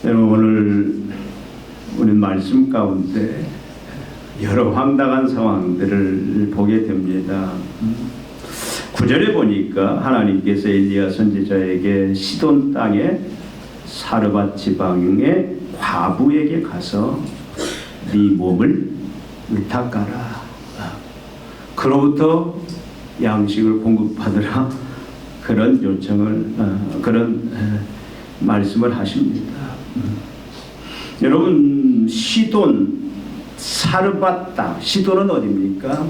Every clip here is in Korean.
여러분, 오늘 우리 말씀 가운데 여러 황당한 상황들을 보게 됩니다. 9절에 보니까 하나님께서 엘리야 선지자에게 시돈 땅의 사르밧 지방의 과부에게 가서 네 몸을 의탁하라. 그로부터 양식을 공급하더라. 그런 요청을 그런 말씀을 하십니다. 여러분, 시돈 사르밧 땅, 시돈은 어디입니까?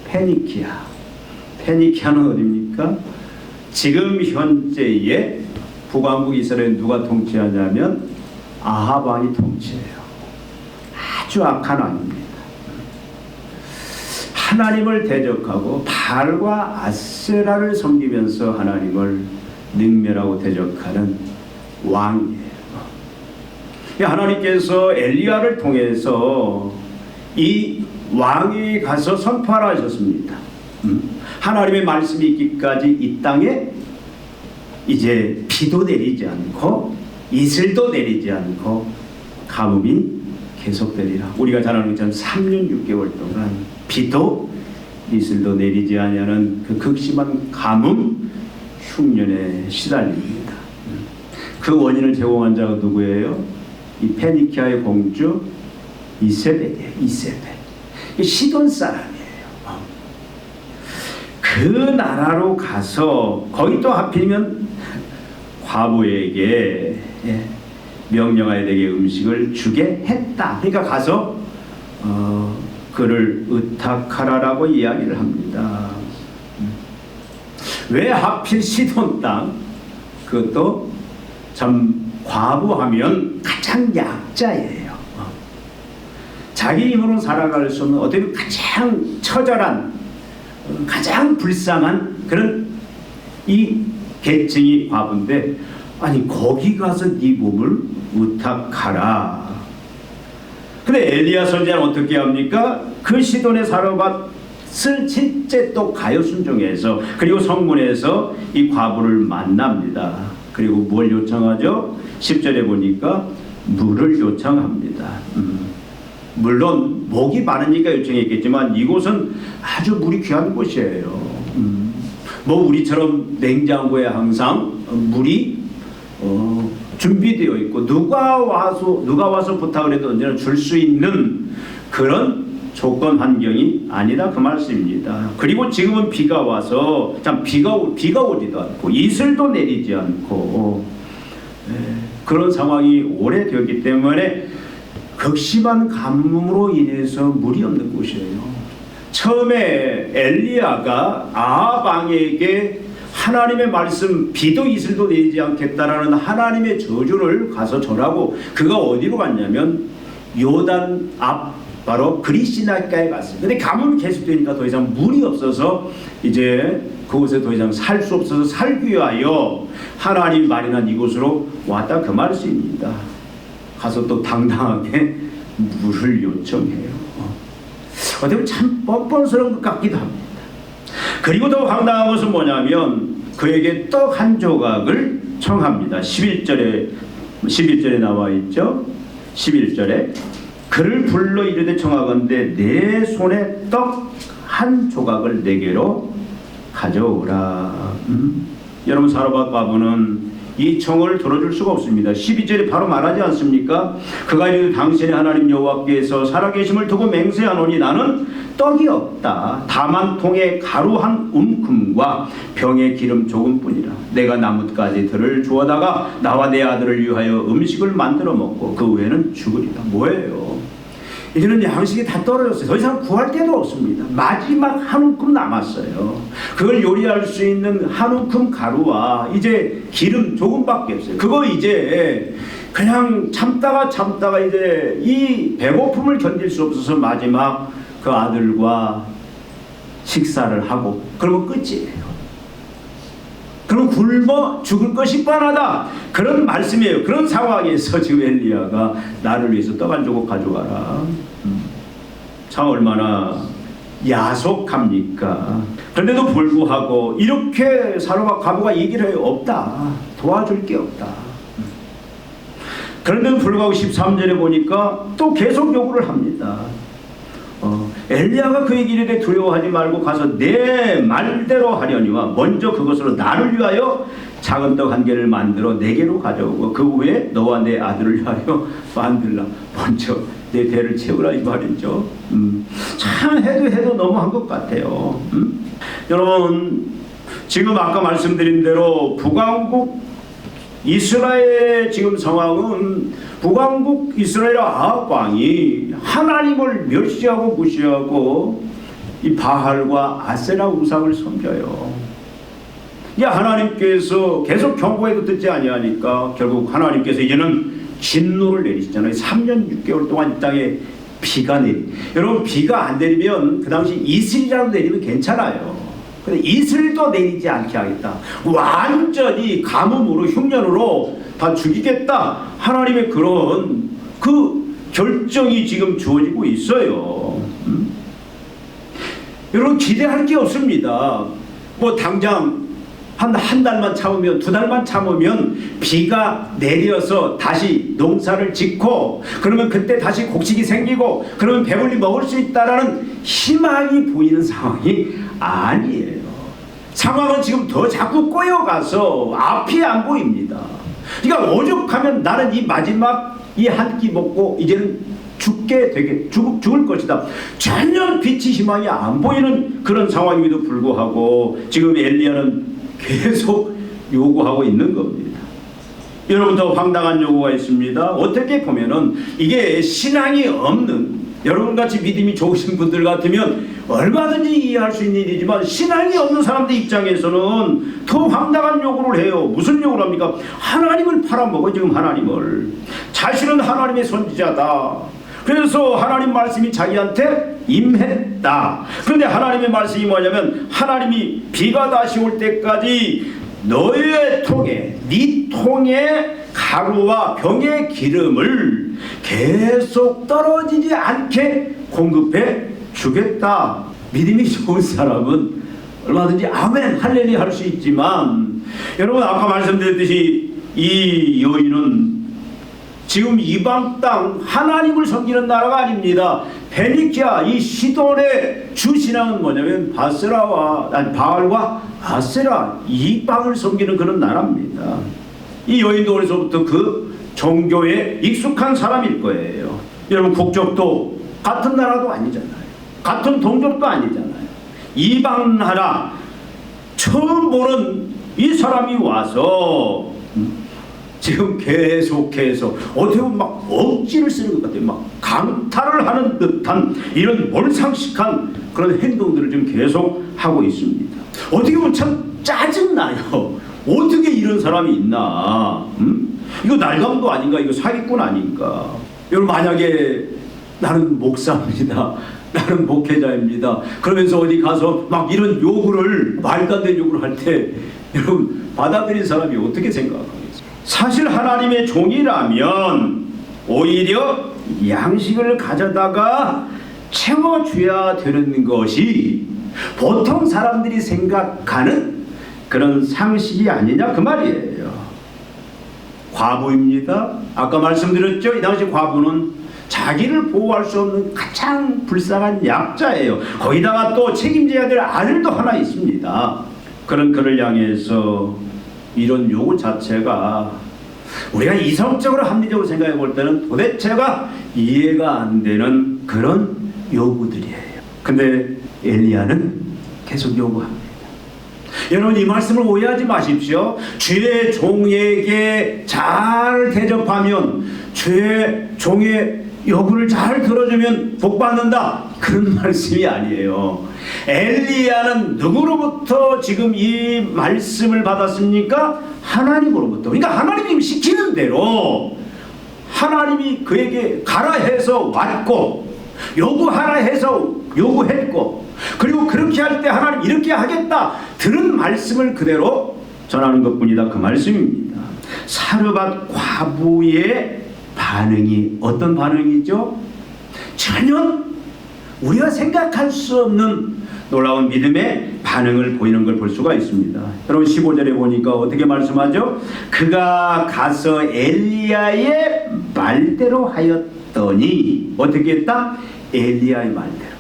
페니키아. 페니키아는 어디입니까? 지금 현재의 북왕국 이스라엘 누가 통치하냐면 아합 왕이 통치해요. 아주 악한 왕입니다. 하나님을 대적하고 바알과 아세라를 섬기면서 하나님을 능멸하고 대적하는 왕이에요. 하나님께서 엘리야를 통해서 이 왕이 가서 선포하라 하셨습니다. 하나님의 말씀이 있기까지 이 땅에 이제 비도 내리지 않고 이슬도 내리지 않고 가뭄이 계속되리라. 우리가 잘 아는 것처럼 3년 6개월 동안 비도 이슬도 내리지 아니하는 그 극심한 가뭄 흉년에 시달립니다. 그 원인을 제공한 자가 누구예요? 이 페니키아의 공주 이세벨이에요. 이세벨. 시돈 사람이에요. 그 나라로 가서 거기 또 하필이면 과부에게 명령하여 되게 음식을 주게 했다. 그러니까 가서 그를 의탁하라라고 이야기를 합니다. 왜 하필 시돈 땅? 그것도 참 과부하면 가장 약자예요. 자기 힘으로 살아갈 수 없는 어떻게 보면 가장 처절한 가장 불쌍한 그런 이 계층이 과부인데, 아니 거기 가서 네 몸을 의탁하라. 근데 엘리야 선지자는 어떻게 합니까? 그 시돈의 사르밧을 실제 또 가요 순종해서 그리고 성문에서 이 과부를 만납니다. 그리고 뭘 요청하죠? 10절에 보니까 물을 요청합니다. 물론 목이 마르니까 요청했겠지만 이곳은 아주 물이 귀한 곳이에요. 뭐 우리처럼 냉장고에 항상 물이 준비되어 있고 누가 와서 부탁을 해도 언제나 줄 수 있는 그런 조건 환경이 아니다, 그 말씀입니다. 그리고 지금은 비가 와서 참 비가 오지도 않고 이슬도 내리지 않고 그런 상황이 오래되었기 때문에 극심한 가뭄으로 인해서 물이 없는 곳이에요. 처음에 엘리야가 아합 왕에게 하나님의 말씀 비도 이슬도 내리지 않겠다라는 하나님의 저주를 가서 전하고 그가 어디로 갔냐면 요단 앞 바로 그리시나가에 갔어요. 근데 가뭄이 계속되니까 더 이상 물이 없어서 이제 그곳에 더 이상 살 수 없어서 살기 위하여 하나님 마련한 이곳으로 왔다, 그 말씀입니다. 가서 또 당당하게 물을 요청해요. 어떻게 보면 참 뻔뻔스러운 것 같기도 합니다. 그리고 더 황당한 것은 뭐냐면 그에게 떡 한 조각을 청합니다. 11절에 나와 있죠. 11절에 그를 불러 이르되 청하건대 내 손에 떡 한 조각을 내게로 가져오라. 여러분, 사르밧 과부는 이 청을 들어줄 수가 없습니다. 12절에 바로 말하지 않습니까? 그가 이르되 당신의 하나님 여호와께서 살아계심을 두고 맹세하노니 나는 떡이 없다. 다만 통에 가루 한 움큼과 병에 기름 조금뿐이라. 내가 나뭇가지들을 주워다가 나와 내 아들을 위하여 음식을 만들어 먹고 그 외에는 죽으리라. 뭐예요? 이제는 양식이 다 떨어졌어요. 더 이상 구할 데도 없습니다. 마지막 한 움큼 남았어요. 그걸 요리할 수 있는 한 움큼 가루와 이제 기름 조금밖에 없어요. 그거 이제 그냥 참다가 이제 이 배고픔을 견딜 수 없어서 마지막 그 아들과 식사를 하고 그러고 끝이에요. 그럼 굶어 죽을 것이 뻔하다, 그런 말씀이에요. 그런 상황에서 지금 엘리야가 나를 위해서 떡 한 조각 가져가라. 참 얼마나 야속합니까? 그런데도 불구하고 이렇게 사르밧 과부가 얘기를 해요. 없다, 도와줄 게 없다. 그런데도 불구하고 13절에 보니까 또 계속 요구를 합니다. 엘리야가 그에게 이르되 두려워하지 말고 가서 내 말대로 하려니와 먼저 그것으로 나를 위하여 작은 떡 한 개를 만들어 내게로 가져오고 그 후에 너와 내 아들을 위하여 만들라. 먼저 내 배를 채우라 이 말이죠. 참 해도 너무한 것 같아요. 여러분 지금 아까 말씀드린 대로 북왕국 이스라엘의 지금 상황은 북왕국 이스라엘 아합 왕이 하나님을 멸시하고 무시하고 이 바알과 아세라 우상을 섬겨요. 하나님께서 계속 경고해도 듣지 아니하니까 결국 하나님께서 이제는 진노를 내리시잖아요. 3년 6개월 동안 이 땅에 비가 여러분 비가 안 내리면 그 당시 이슬이라도 내리면 괜찮아요. 근데 이슬도 내리지 않게 하겠다. 완전히 가뭄으로 흉년으로 다 죽이겠다. 하나님의 그런 그 결정이 지금 주어지고 있어요. 여러분 기대할 게 없습니다. 뭐 당장 한 달만 참으면 두 달만 참으면 비가 내려서 다시 농사를 짓고 그러면 그때 다시 곡식이 생기고 그러면 배불리 먹을 수 있다라는 희망이 보이는 상황이 아니에요. 상황은 지금 더 자꾸 꼬여가서 앞이 안 보입니다. 그러니까 오죽하면 나는 이 마지막 이 한 끼 먹고 이제는 죽을 것이다. 전혀 빛이 희망이 안 보이는 그런 상황임에도 불구하고 지금 엘리야는 계속 요구하고 있는 겁니다. 여러분 더 황당한 요구가 있습니다. 어떻게 보면은 이게 신앙이 없는 여러분같이 믿음이 좋으신 분들 같으면 얼마든지 이해할 수 있는 일이지만 신앙이 없는 사람들 입장에서는 더 황당한 요구를 해요. 무슨 요구를 합니까? 하나님을 팔아먹어. 지금 하나님을 자신은 하나님의 선지자다. 그래서 하나님 말씀이 자기한테 임했다. 그런데 하나님의 말씀이 뭐냐면 하나님이 비가 다시 올 때까지 너의 통에 네 통에 가루와 병의 기름을 계속 떨어지지 않게 공급해 주겠다. 믿음이 좋은 사람은 얼마든지 아멘 할렐루야 할 수 있지만 여러분 아까 말씀드렸듯이 이 여인은 지금 이방 땅 하나님을 섬기는 나라가 아닙니다. 페니키아 이 시돈의 주신앙은 뭐냐면 바알과 아세라 이방을 섬기는 그런 나라입니다. 이 여인도 어려서부터 그 종교에 익숙한 사람일 거예요. 여러분 국적도 같은 나라도 아니잖아요. 같은 동족도 아니잖아요. 이방 나라 처음 보는 이 사람이 와서 지금 계속해서 어떻게 보면 막 억지를 쓰는 것 같아요. 막 강탈을 하는 듯한 이런 몰상식한 그런 행동들을 지금 계속 하고 있습니다. 어떻게 보면 참 짜증나요. 어떻게 이런 사람이 있나? 이거 날감도 아닌가? 이거 사기꾼 아닌가? 여러분 만약에 나는 목사입니다. 나는 목회자입니다. 그러면서 어디 가서 막 이런 요구를 말도 안 되는 요구를 할 때 여러분 받아들인 사람이 어떻게 생각하겠어요? 사실 하나님의 종이라면 오히려 양식을 가져다가 채워줘야 되는 것이 보통 사람들이 생각하는 그런 상식이 아니냐 그 말이에요. 과부입니다. 아까 말씀드렸죠. 이 당시 과부는 자기를 보호할 수 없는 가장 불쌍한 약자예요. 거기다가 또 책임져야 될 아들도 하나 있습니다. 그런 그를 향해서 이런 요구 자체가 우리가 이성적으로 합리적으로 생각해 볼 때는 도대체가 이해가 안 되는 그런 요구들이에요. 근데 엘리야는 계속 요구합니다. 여러분 이 말씀을 오해하지 마십시오. 주의 종에게 잘 대접하면 주의 종의 요구를 잘 들어주면 복받는다. 그런 말씀이 아니에요. 엘리야는 누구로부터 지금 이 말씀을 받았습니까? 하나님으로부터. 그러니까 하나님이 시키는 대로 하나님이 그에게 가라 해서 왔고 요구하라 해서 요구했고 그리고 그렇게 할 때 하나님 이렇게 하겠다 들은 말씀을 그대로 전하는 것뿐이다. 그 말씀입니다. 사르밧 과부의 반응이 어떤 반응이죠? 전혀 우리가 생각할 수 없는 놀라운 믿음의 반응을 보이는 걸 볼 수가 있습니다. 여러분 15절에 보니까 어떻게 말씀하죠? 그가 가서 엘리야의 말대로 하였더니 어떻게 했다? 엘리야의 말대로.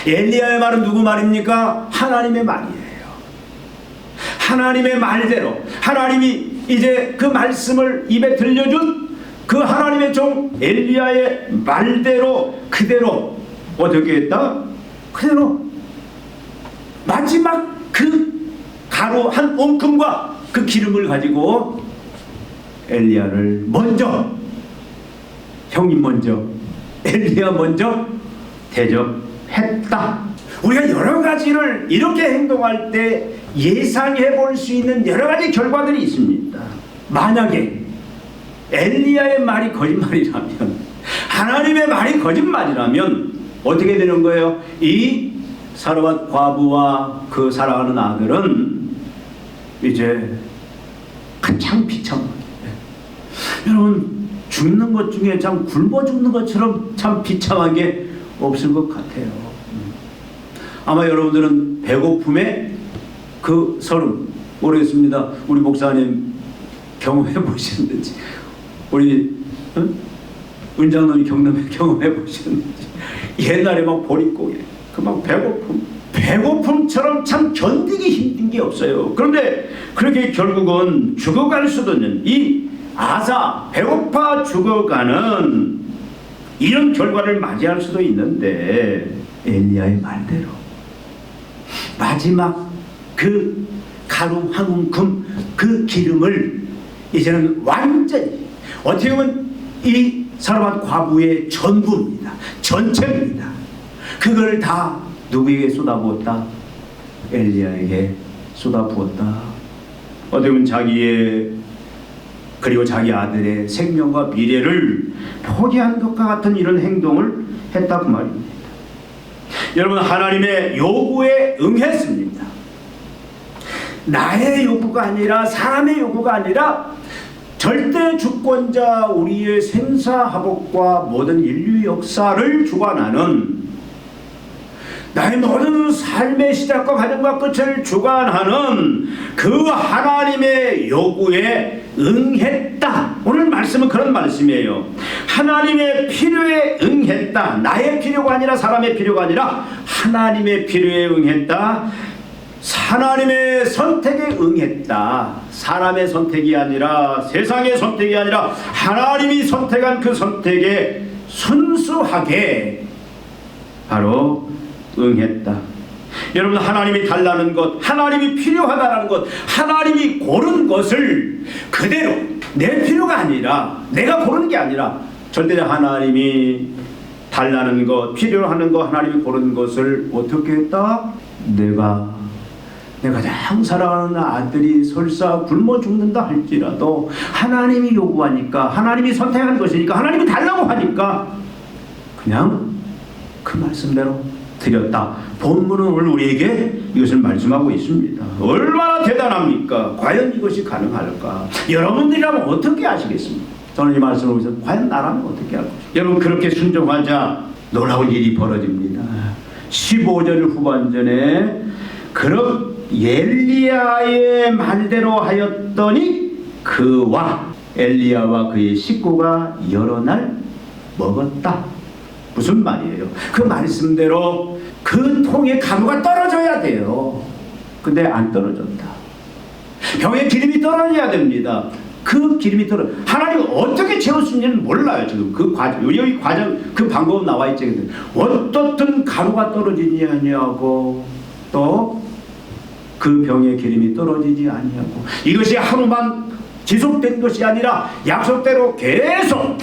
엘리야의 말은 누구 말입니까? 하나님의 말이에요. 하나님의 말대로 하나님이 이제 그 말씀을 입에 들려준 그 하나님의 종 엘리야의 말대로 그대로 어떻게 했다? 그대로 마지막 그 가루 한 옹큼과 그 기름을 가지고 엘리야를 먼저 형님 먼저 엘리야 먼저 대접했다. 우리가 여러 가지를 이렇게 행동할 때 예상해 볼 수 있는 여러 가지 결과들이 있습니다. 만약에 엘리야의 말이 거짓말이라면 하나님의 말이 거짓말이라면 어떻게 되는 거예요? 이 사르밧 과부와 그 사랑하는 아들은 이제 가장 비참합니다. 여러분 죽는 것 중에 참 굶어 죽는 것처럼 참 비참한 게 없을 것 같아요. 아마 여러분들은 배고픔의 그 서름 모르겠습니다. 우리 목사님 경험해 보셨는지 우리 은장님이 경험해 보셨는지 옛날에 막 보릿고개 그 막 배고픔처럼 참 견디기 힘든 게 없어요. 그런데 그렇게 결국은 죽어갈 수도 있는 이 아사 배고파 죽어가는 이런 결과를 맞이할 수도 있는데 엘리야의 말대로 마지막 그 가루 한 움큼 그 기름을 이제는 완전히 어떻게 보면 이 사르밧 과부의 전부입니다. 전체입니다. 그걸 다 누구에게 쏟아부었다? 엘리야에게 쏟아부었다. 어떻게 보면 자기의 그리고 자기 아들의 생명과 미래를 포기한 것과 같은 이런 행동을 했다고 말입니다. 여러분 하나님의 요구에 응했습니다. 나의 요구가 아니라 사람의 요구가 아니라 절대 주권자 우리의 생사화복과 모든 인류 역사를 주관하는 나의 모든 삶의 시작과 가정과 끝을 주관하는 그 하나님의 요구에 응했다. 오늘 말씀은 그런 말씀이에요. 하나님의 필요에 응했다. 나의 필요가 아니라 사람의 필요가 아니라 하나님의 필요에 응했다. 하나님의 선택에 응했다. 사람의 선택이 아니라 세상의 선택이 아니라 하나님이 선택한 그 선택에 순수하게 바로 응했다. 여러분 하나님이 달라는 것, 하나님이 필요하다는 것, 하나님이 고른 것을 그대로 내 필요가 아니라 내가 고르는 게 아니라 절대 하나님이 달라는 것, 필요하는 것, 하나님이 고른 것을 어떻게 했다? 내가 가장 사랑하는 아들이 설사 굶어 죽는다 할지라도 하나님이 요구하니까 하나님이 선택한 것이니까 하나님이 달라고 하니까 그냥 그 말씀대로 드렸다. 본문은 오늘 우리에게 이것을 말씀하고 있습니다. 얼마나 대단합니까? 과연 이것이 가능할까? 여러분들이라면 어떻게 하시겠습니까? 저는 이 말씀을 보면서 과연 나라면 어떻게 할 것인가? 여러분 그렇게 순종하자 놀라운 일이 벌어집니다. 15절 후반전에 그런 엘리야의 말대로 하였더니 그와 엘리야와 그의 식구가 여러 날 먹었다. 무슨 말이에요? 그 말씀대로 그 통에 가루가 떨어져야 돼요. 근데 안 떨어졌다. 병에 기름이 떨어져야 됩니다. 그 기름이 떨어. 하나님 어떻게 채웠는지는 몰라요. 지금 그 과정, 여기 과정 그 방법은 나와 있지. 어떻든 가루가 떨어지지 아니하고 또 그 병의 기름이 떨어지지 아니하고 이것이 하루만 지속된 것이 아니라 약속대로 계속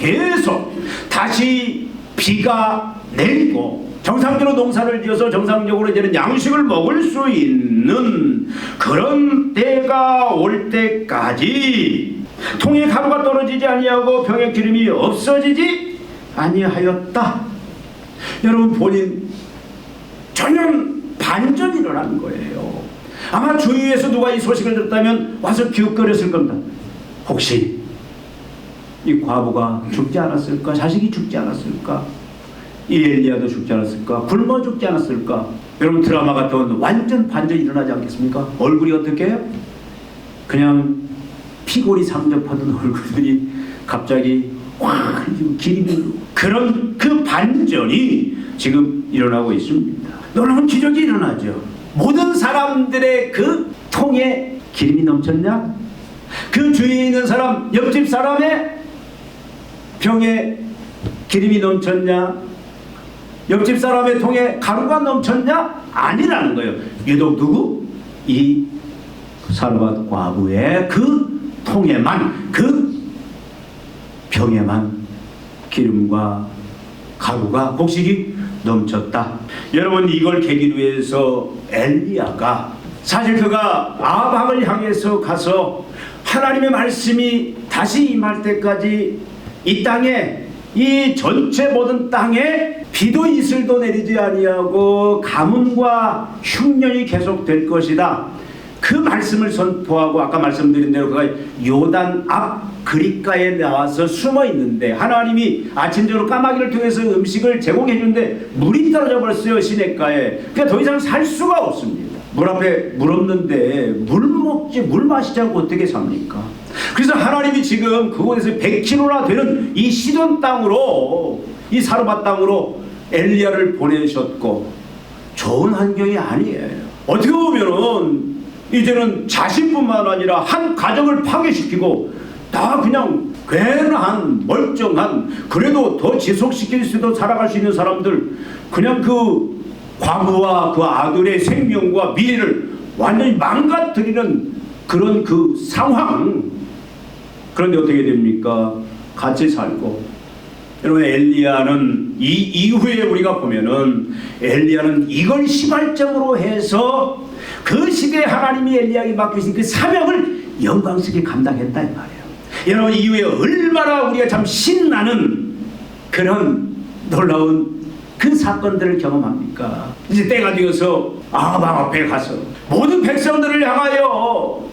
다시 비가 내리고 정상적으로 농사를 지어서 정상적으로 이제는 양식을 먹을 수 있는 그런 때가 올 때까지 통에 가루가 떨어지지 아니하고 병의 기름이 없어지지 아니하였다. 여러분 본인 전혀 반전이 일어난 거예요. 아마 주위에서 누가 이 소식을 듣다면 와서 기웃거렸을 겁니다. 혹시 이 과부가 죽지 않았을까? 자식이 죽지 않았을까? 이 엘리야도 죽지 않았을까? 굶어 죽지 않았을까? 여러분 드라마 같은 건 완전 반전이 일어나지 않겠습니까? 얼굴이 어떻게 해요? 그냥 피골이 상접하던 얼굴들이 갑자기 확 기름이 그런 그 반전이 지금 일어나고 있습니다. 놀라운 기적이 일어나죠. 모든 사람들의 그 통에 기름이 넘쳤냐? 그 주위에 있는 사람, 옆집 사람의 병에 기름이 넘쳤냐? 옆집 사람의 통에 가루가 넘쳤냐? 아니라는 거예요. 유독 누구? 이 사르밧 과부의 그 통에만, 그 병에만 기름과 가루가 곡식이 넘쳤다. 여러분, 이걸 계기로 해서 엘리야가 사실 그가 아합을 향해서 가서 하나님의 말씀이 다시 임할 때까지 이 땅에, 이 전체 모든 땅에 비도 이슬도 내리지 아니하고 가뭄과 흉년이 계속될 것이다. 그 말씀을 선포하고 아까 말씀드린 대로 그가 요단 앞 그릿가에 나와서 숨어 있는데 하나님이 아침 저녁 까마귀를 통해서 음식을 제공해 주는데 물이 떨어져 버렸어요. 시냇가에. 그러니까 더 이상 살 수가 없습니다. 물 앞에 물 없는데 물 먹지 물 마시지 않고 어떻게 삽니까? 그래서 하나님이 지금 그곳에서 100km나 되는 이 시돈 땅으로, 이 사르밧 땅으로 엘리야를 보내셨고, 좋은 환경이 아니에요. 어떻게 보면은 이제는 자신뿐만 아니라 한 가정을 파괴시키고 다 그냥 괜한 멀쩡한, 그래도 더 지속시킬 수도 살아갈 수 있는 사람들, 그냥 그 과부와 그 아들의 생명과 미래를 완전히 망가뜨리는 그런 그 상황. 그런데 어떻게 됩니까? 같이 살고. 여러분, 엘리야는 이 이후에 우리가 보면은 엘리야는 이걸 시발점으로 해서 그 시대에 하나님이 엘리야에게 맡기신 그 사명을 영광스럽게 감당했다 이 말이에요. 여러분, 이후에 얼마나 우리가 참 신나는 그런 놀라운 그 사건들을 경험합니까? 이제 때가 되어서 아합 앞에 가서 모든 백성들을 향하여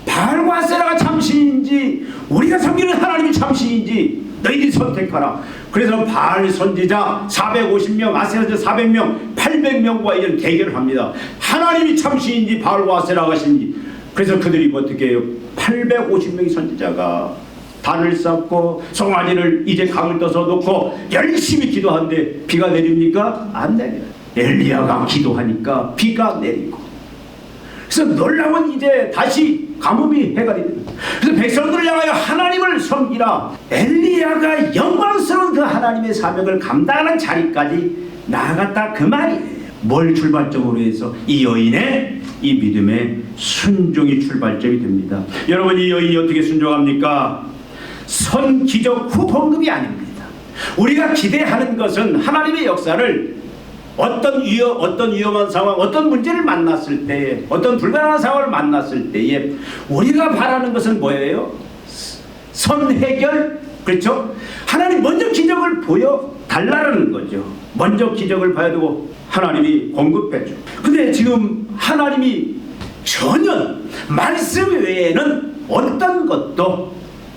바알과 아세라가 참신인지 우리가 섬기는 하나님이 참신인지 너희들이 선택하라. 그래서 바알 선지자 450명, 아세라 선지자 400명, 800명과 이런 대결을 합니다. 하나님이 참신인지 바알과 아세라가 신지. 그래서 그들이 어떻게 해요? 850명의 선지자가 단을 쌓고 송아지를 이제 강을 떠서 놓고 열심히 기도하는데 비가 내립니까? 안 내려요. 엘리야가 기도하니까 비가 내리고. 그래서 놀라운 이제 다시 가뭄이 해결이 됩니다. 그래서 백성들을 향하여 하나님을 섬기라. 엘리야가 영광스러운 그 하나님의 사명을 감당하는 자리까지 나아갔다 그 말이에요. 뭘 출발점으로 해서? 이 여인의 이 믿음의 순종이 출발점이 됩니다. 여러분, 이 여인이 어떻게 순종합니까? 선 기적 후 봉급이 아닙니다. 우리가 기대하는 것은 하나님의 역사를 어떤 위험한 상황, 어떤 문제를 만났을 때에, 어떤 불가능한 상황을 만났을 때에 우리가 바라는 것은 뭐예요? 선 해결, 그렇죠? 하나님 먼저 기적을 보여달라는 거죠. 먼저 기적을 봐야 되고 하나님이 공급해줘. 근데 지금 하나님이 전혀 말씀 외에는 어떤 것도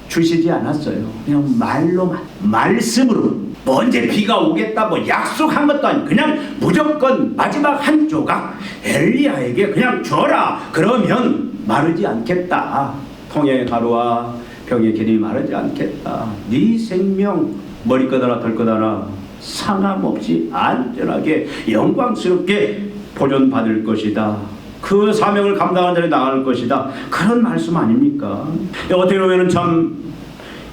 주시지 않았어요. 그냥 말로만, 말씀으로. 뭐 언제 비가 오겠다 뭐 약속한 것도 아니고 그냥 무조건 마지막 한 조각 엘리야에게 그냥 줘라. 그러면 마르지 않겠다. 통의 가루와 병의 기름이 마르지 않겠다. 네 생명 머리끝 하나 덜끝 하나 상함없이 안전하게 영광스럽게 보존받을 것이다. 그 사명을 감당하는 자리 나갈 것이다. 그런 말씀 아닙니까? 어떻게 보면 참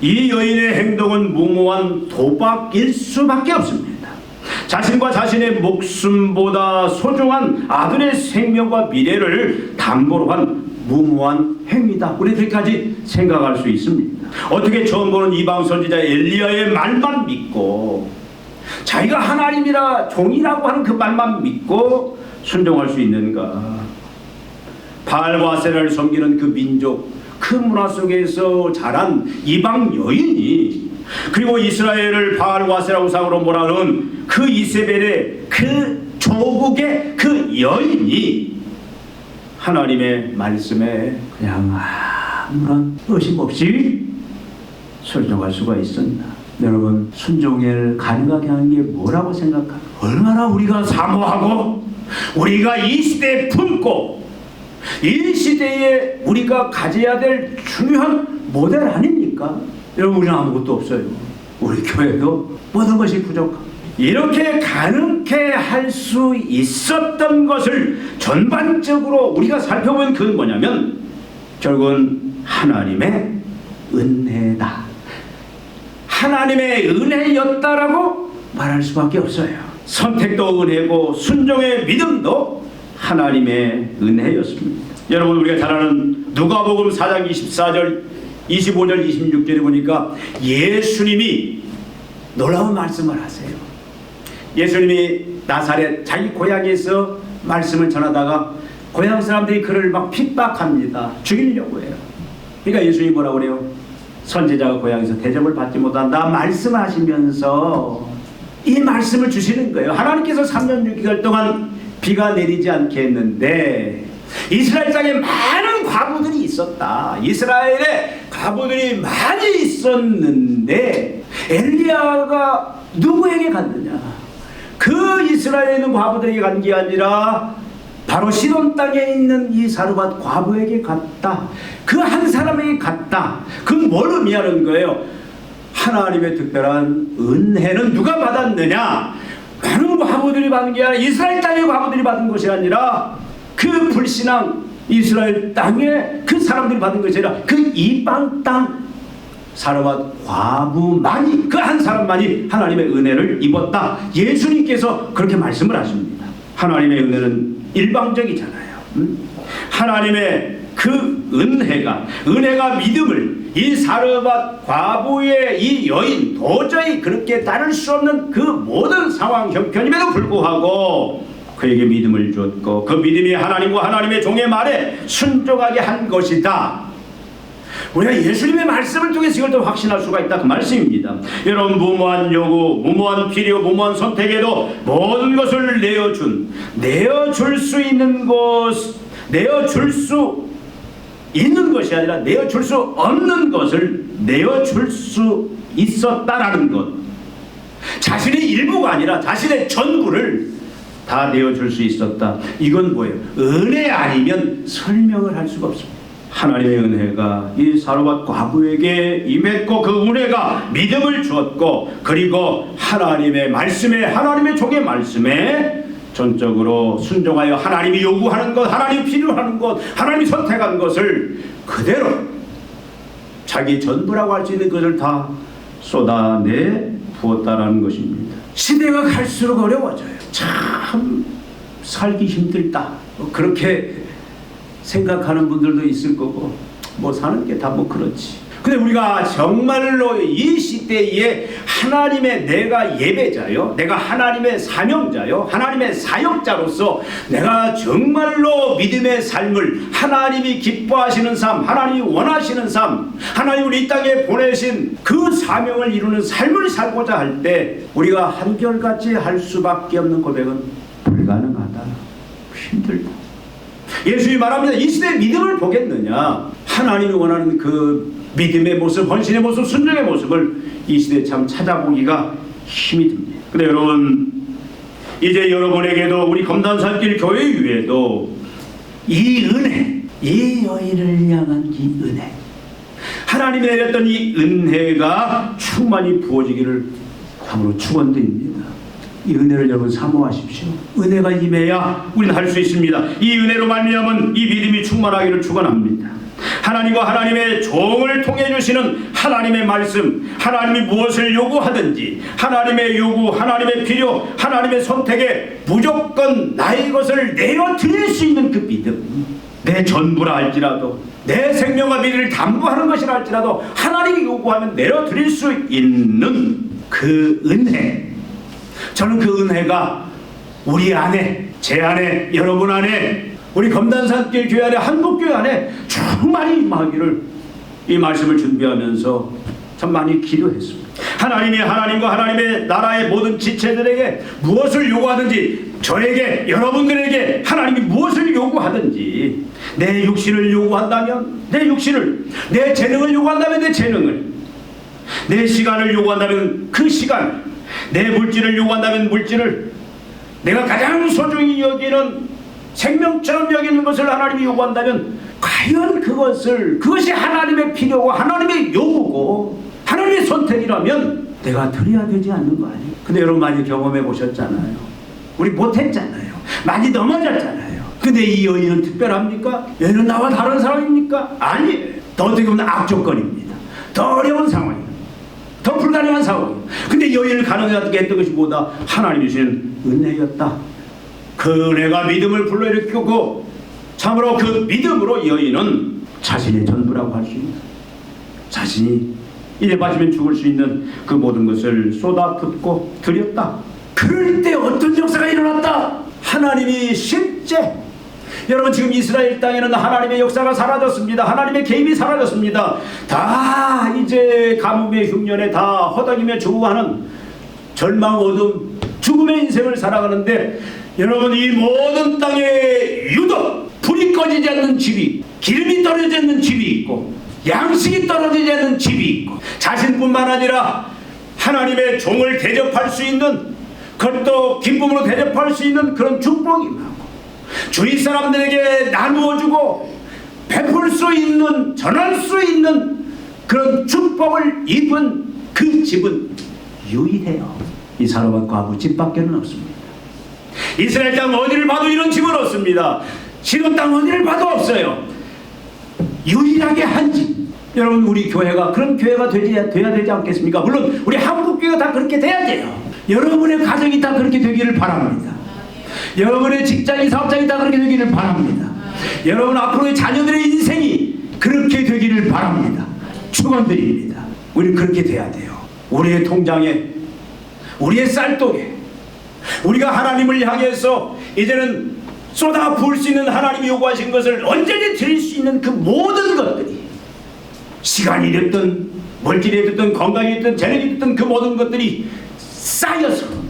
이 여인의 행동은 무모한 도박일 수밖에 없습니다. 자신과 자신의 목숨보다 소중한 아들의 생명과 미래를 담보로 한 무모한 행위다. 우리 그렇게까지 생각할 수 있습니다. 어떻게 처음 보는 이방 선지자 엘리야의 말만 믿고 자기가 하나님이라 종이라고 하는 그 말만 믿고 순종할 수 있는가? 바알과 아세라를 섬기는 그 민족, 그 문화 속에서 자란 이방 여인이, 그리고 이스라엘을 바알과 아세라 우상으로 몰아넣은 그 이세벨의 그 조국의 그 여인이 하나님의 말씀에 그냥 아무런 의심 없이 순종할 수가 있었나? 여러분, 순종을 가능하게 하는 게 뭐라고 생각합니까? 얼마나 우리가 사모하고 우리가 이 시대에 품고 이 시대에 우리가 가져야 될 중요한 모델 아닙니까? 여러분, 우리는 아무것도 없어요. 우리 교회도 모든 것이 부족합니다. 이렇게 가능케 할 수 있었던 것을 전반적으로 우리가 살펴본 그건 뭐냐면 결국은 하나님의 은혜다. 하나님의 은혜였다라고 말할 수밖에 없어요. 선택도 은혜고 순종의 믿음도 하나님의 은혜였습니다. 여러분, 우리가 잘 아는 누가복음 4장 24절 25절 26절에 보니까 예수님이 놀라운 말씀을 하세요. 예수님이 나사렛 자기 고향에서 말씀을 전하다가 고향 사람들이 그를 막 핍박합니다. 죽이려고 해요. 그러니까 예수님이 뭐라고 그래요? 선지자가 고향에서 대접을 받지 못한다 말씀하시면서 이 말씀을 주시는 거예요. 하나님께서 3년 6개월 동안 비가 내리지 않게 했는데 이스라엘 땅에 많은 과부들이 있었다. 이스라엘에 과부들이 많이 있었는데 엘리야가 누구에게 갔느냐? 그 이스라엘에 있는 과부들에게 간 게 아니라 바로 시돈 땅에 있는 이 사르밧 과부에게 갔다. 그 한 사람에게 갔다. 그건 뭘 의미하는 거예요? 하나님의 특별한 은혜는 누가 받았느냐? 많은 과부들이 받은 게 아니라 이스라엘 땅의 과부들이 받은 것이 아니라 그 불신앙 이스라엘 땅에 그 사람들이 받은 것이 아니라 그 이방 땅 사르밧 과부만이, 그 한 사람만이 하나님의 은혜를 입었다. 예수님께서 그렇게 말씀을 하십니다. 하나님의 은혜는 일방적이잖아요. 하나님의 그 은혜가 믿음을, 이 사르밧 과부의 이 여인 도저히 그렇게 따를 수 없는 그 모든 상황 형편임에도 불구하고 그에게 믿음을 줬고 그 믿음이 하나님과 하나님의 종의 말에 순종하게 한 것이다. 우리가 예수님의 말씀을 통해서 이걸 더 확신할 수가 있다, 그 말씀입니다. 여러분, 무모한 요구, 무모한 필요, 무모한 선택에도 모든 것을 내어줄 수 있는 것, 내어줄 수 있는 것이 아니라 내어줄 수 없는 것을 내어줄 수 있었다라는 것. 자신의 일부가 아니라 자신의 전부를 다 내어줄 수 있었다. 이건 뭐예요? 은혜 아니면 설명을 할 수가 없습니다. 하나님의 은혜가 이 사르밧 과부에게 임했고 그 은혜가 믿음을 주었고 그리고 하나님의 말씀에, 하나님의 종의 말씀에 전적으로 순종하여 하나님이 요구하는 것, 하나님이 필요하는 것, 하나님이 선택한 것을 그대로 자기 전부라고 할 수 있는 것을 다 쏟아내 부었다라는 것입니다. 시대가 갈수록 어려워져요. 참 살기 힘들다, 그렇게 생각하는 분들도 있을 거고, 뭐 사는 게 다 뭐 그렇지. 근데 우리가 정말로 이 시대에 하나님의, 내가 예배자요, 내가 하나님의 사명자요, 하나님의 사역자로서 내가 정말로 믿음의 삶을, 하나님이 기뻐하시는 삶, 하나님이 원하시는 삶, 하나님을 이 땅에 보내신 그 사명을 이루는 삶을 살고자 할 때 우리가 한결같이 할 수밖에 없는 고백은 불가능하다, 힘들다. 예수님이 말합니다. 이 시대의 믿음을 보겠느냐? 하나님이 원하는 그 믿음의 모습, 헌신의 모습, 순종의 모습을 이 시대에 참 찾아보기가 힘이 듭니다. 근데 여러분, 이제 여러분에게도 우리 검단산길 교회 위에도 이 은혜, 이 여인을 향한 이 은혜, 하나님이 내렸던 이 은혜가 충만히 부어지기를 참으로 축원드립니다. 이 은혜를 여러분 사모하십시오. 은혜가 임해야 우리는 할 수 있습니다. 이 은혜로 말미암은 이 믿음이 충만하기를 축원합니다. 하나님과 하나님의 종을 통해 주시는 하나님의 말씀, 하나님이 무엇을 요구하든지 하나님의 요구, 하나님의 필요, 하나님의 선택에 무조건 나의 것을 내어드릴 수 있는 그 믿음, 내 전부라 할지라도, 내 생명과 미래를 담보하는 것이라 할지라도 하나님이 요구하면 내어드릴 수 있는 그 은혜, 저는 그 은혜가 우리 안에, 제 안에, 여러분 안에, 우리 검단산길 교회 안에, 한국교회 안에 충만히 임하기를 이 말씀을 준비하면서 참 많이 기도했습니다. 하나님이, 하나님과 하나님의 나라의 모든 지체들에게 무엇을 요구하든지, 저에게, 여러분들에게 하나님이 무엇을 요구하든지, 내 육신을 요구한다면 내 육신을, 내 재능을 요구한다면 내 재능을, 내 시간을 요구한다면 그 시간, 내 물질을 요구한다면 물질을, 내가 가장 소중히 여기는 생명처럼 여기는 것을 하나님이 요구한다면 과연 그것이 하나님의 필요고 하나님의 요구고 하나님의 선택이라면 내가 드려야 되지 않는 거 아니에요? 근데 여러분 많이 경험해 보셨잖아요. 우리 못했잖아요. 많이 넘어졌잖아요. 근데 이 여인은 특별합니까? 얘는 나와 다른 사람입니까? 아니에요. 더 어떻게 보면 악조건입니다. 더 어려운 상황입니다. 더 불가능한 상황이에요. 근데 여인을 가능하게 했던 것이 뭐다? 하나님이 주신 은혜였다. 그 은혜가 믿음을 불러일으키고 참으로 그 믿음으로 여인은 자신의 전부라고 할 수 있는, 자신이 이에 빠지면 죽을 수 있는 그 모든 것을 쏟아붓고 드렸다. 그럴 때 어떤 역사가 일어났다? 하나님이 실제, 여러분 지금 이스라엘 땅에는 하나님의 역사가 사라졌습니다. 하나님의 개입이 사라졌습니다. 다 이제 가뭄의 흉년에 다 허덕이며 죽어가는 절망, 어둠, 죽음의 인생을 살아가는데, 여러분 이 모든 땅에 유독 불이 꺼지지 않는 집이, 기름이 떨어지지 않는 집이 있고 양식이 떨어지지 않는 집이 있고, 자신뿐만 아니라 하나님의 종을 대접할 수 있는, 그것도 기쁨으로 대접할 수 있는 그런 축복이 임하고 주위 사람들에게 나누어주고 베풀 수 있는, 전할 수 있는 그런 축복을 입은 그 집은 유일해요. 이 사람과 과부 집밖에는 없습니다. 이스라엘 땅 어디를 봐도 이런 집은 없습니다. 시돈 땅 어디를 봐도 없어요. 유일하게 한 집. 여러분 우리 교회가 그런 교회가 돼야 되지 않겠습니까? 물론 우리 한국 교회가 다 그렇게 돼야 돼요. 여러분의 가정이 다 그렇게 되기를 바랍니다. 여러분의 직장이, 사업장이 다 그렇게 되기를 바랍니다. 여러분 앞으로의 자녀들의 인생이 그렇게 되기를 바랍니다. 축원드립니다. 우리는 그렇게 돼야 돼요. 우리의 통장에, 우리의 쌀독에, 우리가 하나님을 향해서 이제는 쏟아 부을 수 있는, 하나님이 요구하신 것을 언제든지 드릴 수 있는 그 모든 것들이, 시간이 됐든 물질이 됐든 건강이 됐든 재능이 됐든 그 모든 것들이 쌓여서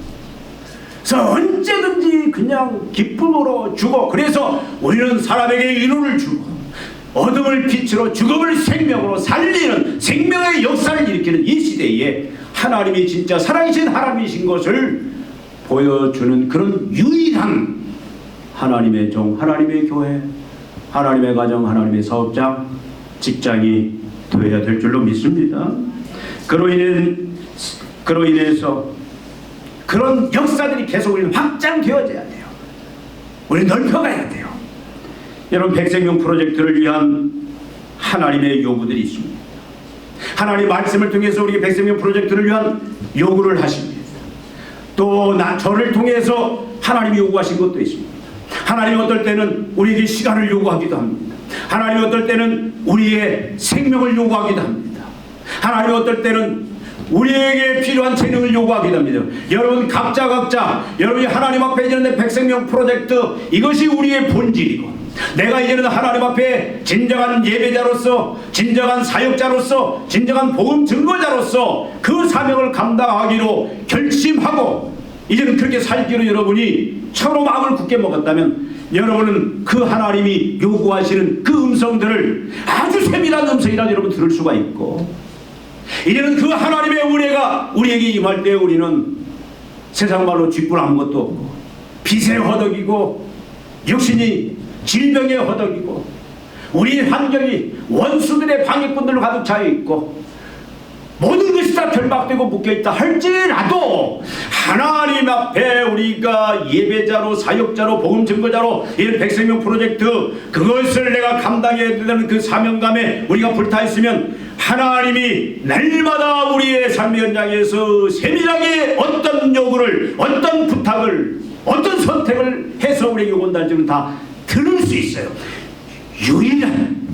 언제든지 그냥 기쁨으로 주고, 그래서 우리는 사람에게 위로를 주고 어둠을 빛으로 죽음을 생명으로 살리는 생명의 역사를 일으키는 이 시대에 하나님이 진짜 살아계신 하나님이신 것을 보여주는 그런 유일한 하나님의 종, 하나님의 교회, 하나님의 가정, 하나님의 사업장, 직장이 되어야 될 줄로 믿습니다. 그로 인해서 그런 역사들이 계속 우리는 확장되어져야 돼요. 우리는 넓혀가야 돼요. 여러분 백생명 프로젝트를 위한 하나님의 요구들이 있습니다. 하나님 말씀을 통해서 우리 백생명 프로젝트를 위한 요구를 하십니다. 또 저를 통해서 하나님이 요구하신 것도 있습니다. 하나님 어떨 때는 우리에게 시간을 요구하기도 합니다. 하나님 어떨 때는 우리의 생명을 요구하기도 합니다. 하나님 어떨 때는 우리에게 필요한 재능을 요구하기도 합니다. 여러분 각자 여러분이 하나님 앞에 이제는 백생명 프로젝트, 이것이 우리의 본질이고, 내가 이제는 하나님 앞에 진정한 예배자로서, 진정한 사역자로서, 진정한 복음 증거자로서 그 사명을 감당하기로 결심하고 이제는 그렇게 살기로 여러분이 참으로 마음을 굳게 먹었다면, 여러분은 그 하나님이 요구하시는 그 음성들을, 아주 세밀한 음성이라 여러분 들을 수가 있고, 이제는 그 하나님의 은혜가 우리에게 임할 때 우리는 세상 말로 쥐뿔 아무것도 없고, 빚에 허덕이고, 육신이 질병에 허덕이고, 우리 환경이 원수들의 방해꾼들로 가득 차여 있고, 모든 것이 다 결박되고 묶여있다 할지라도 하나님 앞에 우리가 예배자로, 사역자로, 복음 증거자로 이런 백생명 프로젝트, 그것을 내가 감당해야 되는 그 사명감에 우리가 불타있으면 하나님이 날마다 우리의 삶의 현장에서 세밀하게 어떤 요구를, 어떤 부탁을, 어떤 선택을 해서 우리에게 요구한다는 다 들을 수 있어요. 유일한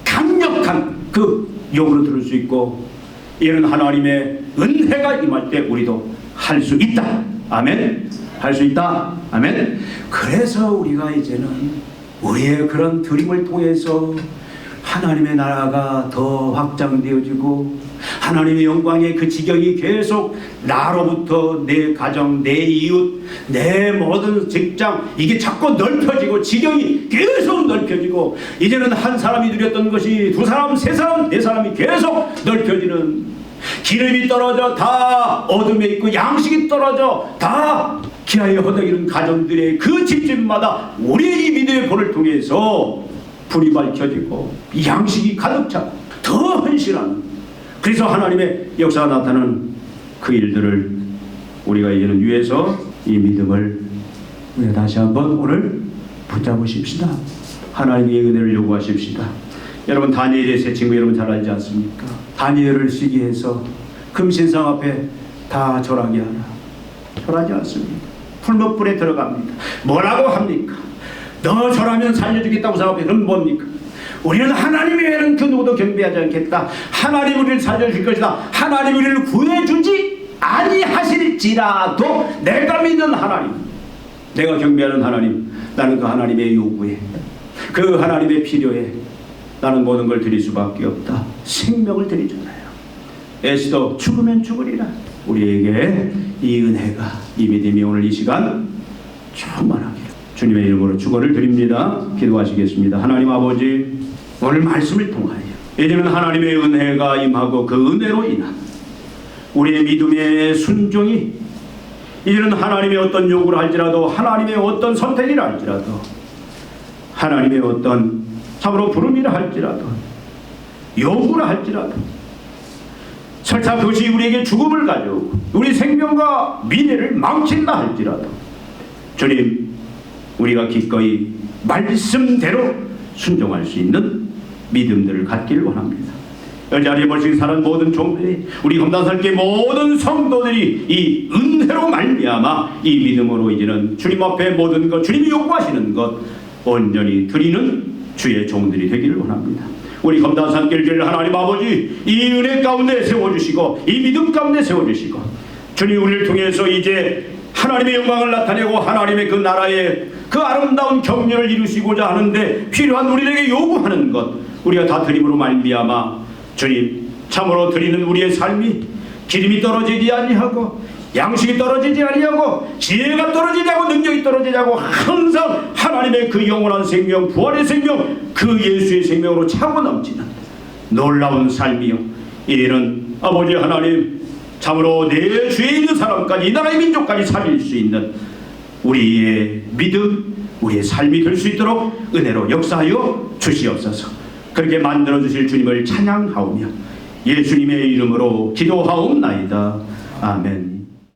강력한 그 요구를 들을 수 있고, 이런 하나님의 은혜가 임할 때 우리도 할 수 있다. 아멘. 할 수 있다. 아멘. 그래서 우리가 이제는 우리의 그런 드림을 통해서 하나님의 나라가 더 확장되어지고, 하나님의 영광의 그 지경이 계속 나로부터 내 가정, 내 이웃, 내 모든 직장, 이게 자꾸 넓혀지고 지경이 계속 넓혀지고, 이제는 한 사람이 누렸던 것이 두 사람, 세 사람, 네 사람이 계속 넓혀지는, 기름이 떨어져 다 어둠에 있고 양식이 떨어져 다 기하에 허덕이는 가정들의 그 집집마다 우리의 이 믿음의 불을 통해서 불이 밝혀지고 이 양식이 가득 차고 더 헌신하는, 그래서 하나님의 역사가 나타나는 그 일들을 우리가 이제는 위해서 이 믿음을 우리가 다시 한번 오늘 붙잡으십시다. 하나님의 은혜를 요구하십시다. 여러분, 다니엘의 세 친구 여러분 잘 알지 않습니까? 다니엘을 시기해서 금신상 앞에 다 절하게 하라. 절하지 않습니다. 풀무불에 들어갑니다. 뭐라고 합니까? 너 절하면 살려주겠다고 생각해. 그럼 뭡니까? 우리는 하나님 외에는 그 누구도 경배하지 않겠다. 하나님 우리를 살려줄 것이다. 하나님 우리를 구해주지 아니하실지라도 내가 믿는 하나님, 내가 경배하는 하나님, 나는 그 하나님의 요구에, 그 하나님의 필요에 나는 모든 걸 드릴 수밖에 없다. 생명을 드리잖아요. 에스더 죽으면 죽으리라. 우리에게 이 은혜가, 이 믿음이 오늘 이 시간 충만하기를 주님의 이름으로 축원을 드립니다. 기도하시겠습니다. 하나님 아버지, 오늘 말씀을 통하여 이제는 하나님의 은혜가 임하고 그 은혜로 인한 우리의 믿음의 순종이 이제는 하나님의 어떤 요구를 할지라도, 하나님의 어떤 선택이라 할지라도, 하나님의 어떤 참으로 부름이라 할지라도, 요구라 할지라도, 설사 그것이 우리에게 죽음을 가져오고 우리 생명과 미래를 망친다 할지라도 주님, 우리가 기꺼이 말씀대로 순종할 수 있는 믿음들을 갖기를 원합니다. 이 자리에 모신 사람 모든 종들이, 우리 검단살교 모든 성도들이 이 은혜로 말미암아 이 믿음으로 이제는 주님 앞에 모든 것, 주님이 요구하시는 것 온전히 드리는 주의 종들이 되기를 원합니다. 우리 검단산길교를 하나님 아버지 이 은혜 가운데 세워주시고 이 믿음 가운데 세워주시고 주님, 우리를 통해서 이제 하나님의 영광을 나타내고 하나님의 그 나라의 그 아름다운 경륜을 이루시고자 하는데 필요한 우리에게 요구하는 것 우리가 다 드림으로 말미암아 주님, 참으로 드리는 우리의 삶이 기름이 떨어지지 아니하고 양식이 떨어지지 아니하고 지혜가 떨어지지 않고 능력이 떨어지지 않고 항상 하나님의 그 영원한 생명, 부활의 생명, 그 예수의 생명으로 차고 넘치는 놀라운 삶이요, 이는 아버지 하나님, 참으로 내 주에 있는 사람까지 이 나라의 민족까지 살릴 수 있는 우리의 믿음, 우리의 삶이 될 수 있도록 은혜로 역사하여 주시옵소서. 그렇게 만들어 주실 주님을 찬양하오며 예수님의 이름으로 기도하옵나이다. 아멘.